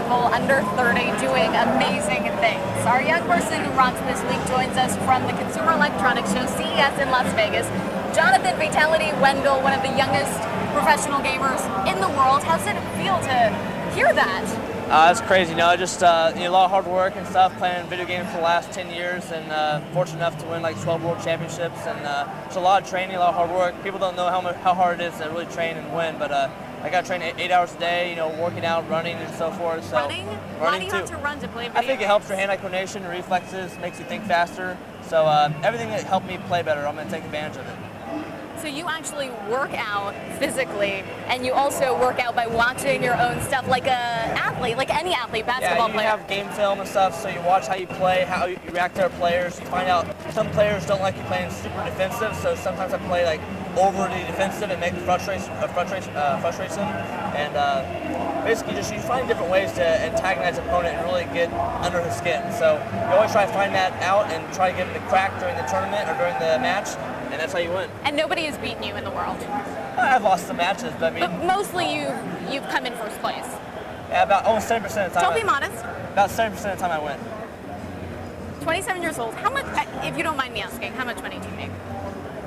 people under 30 doing amazing things. Our young person who rocks this week joins us from the Consumer Electronics Show, CES in Las Vegas. Johnathan Fatal1ty, one of the youngest professional gamers in the world. How does it feel to hear that? It's crazy, just a lot of hard work and stuff, playing video games for the last 10 years, and fortunate enough to win like 12 world championships, and it's a lot of training, a lot of hard work. People don't know how hard it is to really train and win, but I got to train 8 hours a day, working out, running, and so forth. So running? Why do you have to run to play video I think it helps your hand-eye coordination, your reflexes, makes you think faster. So everything that helped me play better, I'm going to take advantage of it. So you actually work out physically, and you also work out by watching your own stuff like an athlete, like any athlete, basketball player. Yeah, you have game film and stuff, so you watch how you play, how you react to other players. You find out some players don't like you playing super defensive, so sometimes I play like overly defensive and make frustrates them. And basically just you find different ways to antagonize an opponent and really get under his skin. So you always try to find that out and try to get him to crack during the tournament or during the match. And that's how you win. And nobody has beaten you in the world. I've lost some matches, but I mean. But mostly you've come in first place. Yeah, about almost 70% of the time. Don't be modest. About 70% of the time I win. 27 years old. How much, if you don't mind me asking, how much money do you make?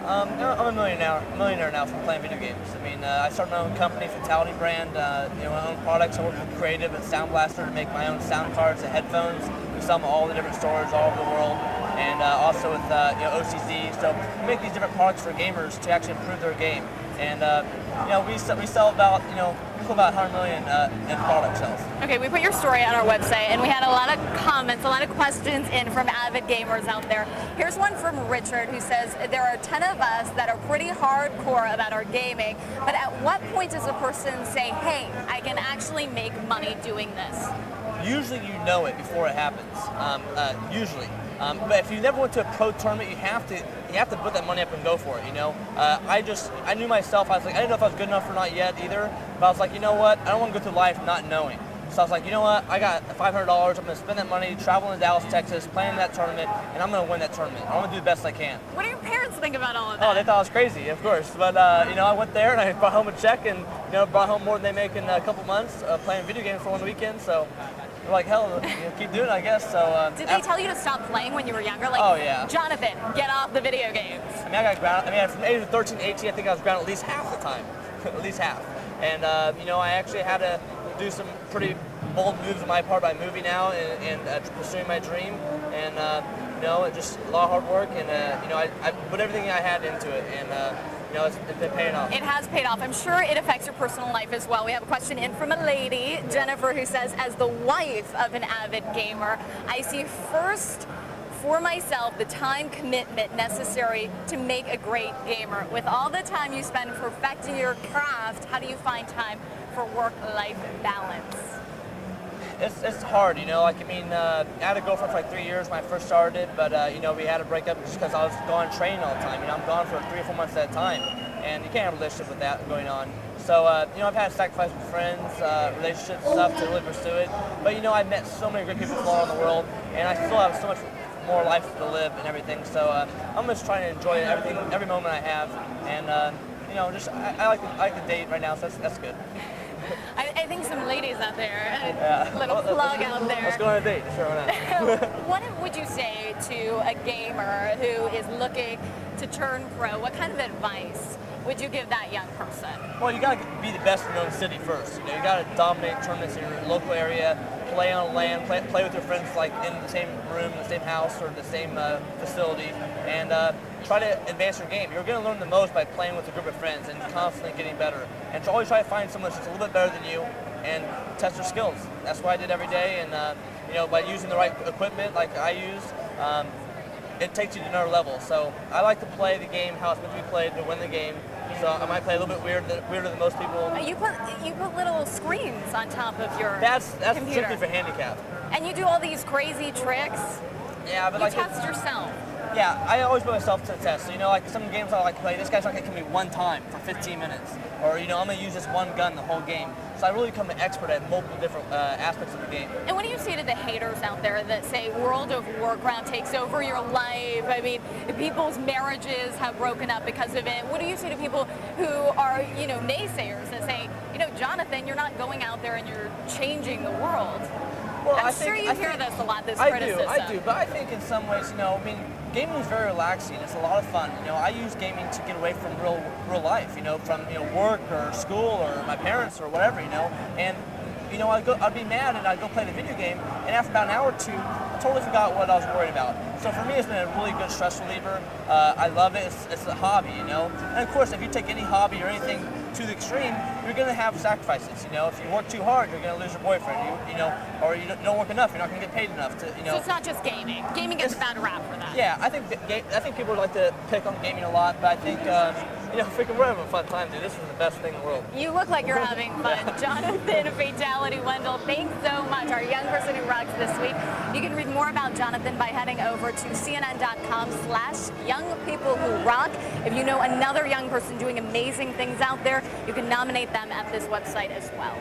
I'm a millionaire now from playing video games. I mean, I started my own company, Fatal1ty brand. My own products. I work with Creative and Sound Blaster to make my own sound cards and headphones. We sell them at all the different stores all over the world. And also with OCZ, so we make these different products for gamers to actually improve their game. And we sell about about 100 million in product sales. Okay, we put your story on our website, and we had a lot of comments, a lot of questions in from avid gamers out there. Here's one from Richard who says there are 10 of us that are pretty hardcore about our gaming, but at what point does a person say, hey, I can actually make money doing this? Usually you know it before it happens. Usually. But if you never went to a pro tournament, you have to put that money up and go for it. I knew myself. I was like, I didn't know if I was good enough or not yet either. But I was like, you know what? I don't want to go through life not knowing. So I was like, you know what? I got $500. I'm going to spend that money traveling to Dallas, Texas, playing that tournament, and I'm going to win that tournament. I'm going to do the best I can. What do your parents think about all of that? Oh, they thought I was crazy, of course. But I went there and I brought home a check, and brought home more than they make in a couple months playing video games for one weekend. So. They're like, hell, keep doing it, I guess. So. Did they tell you to stop playing when you were younger? Like, oh yeah. Johnathan, get off the video games. I mean, I got grounded. From the age of 13 to 18, I think I was grounded at least half the time, at least half. And I actually had to do some pretty bold moves on my part by moving out and pursuing my dream. And just a lot of hard work. And I put everything I had into it. And it's been paying off. It has paid off. I'm sure it affects your personal life as well. We have a question in from a lady, Jennifer, who says, as the wife of an avid gamer, I see first for myself the time commitment necessary to make a great gamer. With all the time you spend perfecting your craft, how do you find time for work-life balance? It's hard, I had a girlfriend for like 3 years when I first started, but we had to break up just because I was gone training all the time. I'm gone for 3 or 4 months at a time, and you can't have a relationship with that going on. So I've had to sacrifice with friends, relationships, stuff to really pursue it. But I've met so many great people all around the world, and I still have so much more life to live and everything. So I'm just trying to enjoy every moment I have, and I like to date right now, so that's good. I think some ladies out there, a little plug out there. Let's go on a date, sure, why not? What would you say to a gamer who is looking to turn pro? What kind of advice would you give that young person? Well, you got to be the best in your own city first. You got to dominate tournaments in your local area, play on land, play with your friends like in the same room, the same house, or the same facility, and try to advance your game. You're going to learn the most by playing with a group of friends and constantly getting better. And always try to find someone that's just a little bit better than you and test their skills. That's what I did every day, and by using the right equipment like I use, it takes you to another level. So I like to play the game how it's meant to be played to win the game. So I might play a little bit weirder than most people. You put little screens on top of your That's computer. simply for handicap. And you do all these crazy tricks. Yeah, but you test yourself. Yeah, I always put myself to the test. So, like some games I like to play, this guy's not going to kill me one time for 15 minutes. Or, I'm going to use this one gun the whole game. So I really become an expert at multiple different aspects of the game. And what do you say to the haters out there that say World of Warcraft takes over your life? I mean, people's marriages have broken up because of it. What do you say to people who are, naysayers that say, Johnathan, you're not going out there and you're changing the world. Well, I'm sure you hear this a lot, this criticism. I do, but I think in some ways, I mean, gaming is very relaxing. It's a lot of fun. I use gaming to get away from real life, from work or school or my parents or whatever, and I'd be mad and I'd go play the video game, and after about an hour or two, I totally forgot what I was worried about. So for me, it's been a really good stress reliever. I love it. It's a hobby, And of course, if you take any hobby or anything to the extreme, you're going to have sacrifices. If you work too hard, you're going to lose your boyfriend. Or you don't work enough, you're not going to get paid enough to. So it's not just gaming. Gaming gets a bad rap for that. Yeah, I think people like to pick on gaming a lot, but I think freaking we're having a fun time, dude. This is the best thing in the world. You look like you're having fun. Johnathan Fatal1ty, thanks so much. Our young person who rocks this week. You can read more about Johnathan by heading over to cnn.com/youngpeoplewhorock. If you know another young person doing amazing things out there, you can nominate them at this website as well.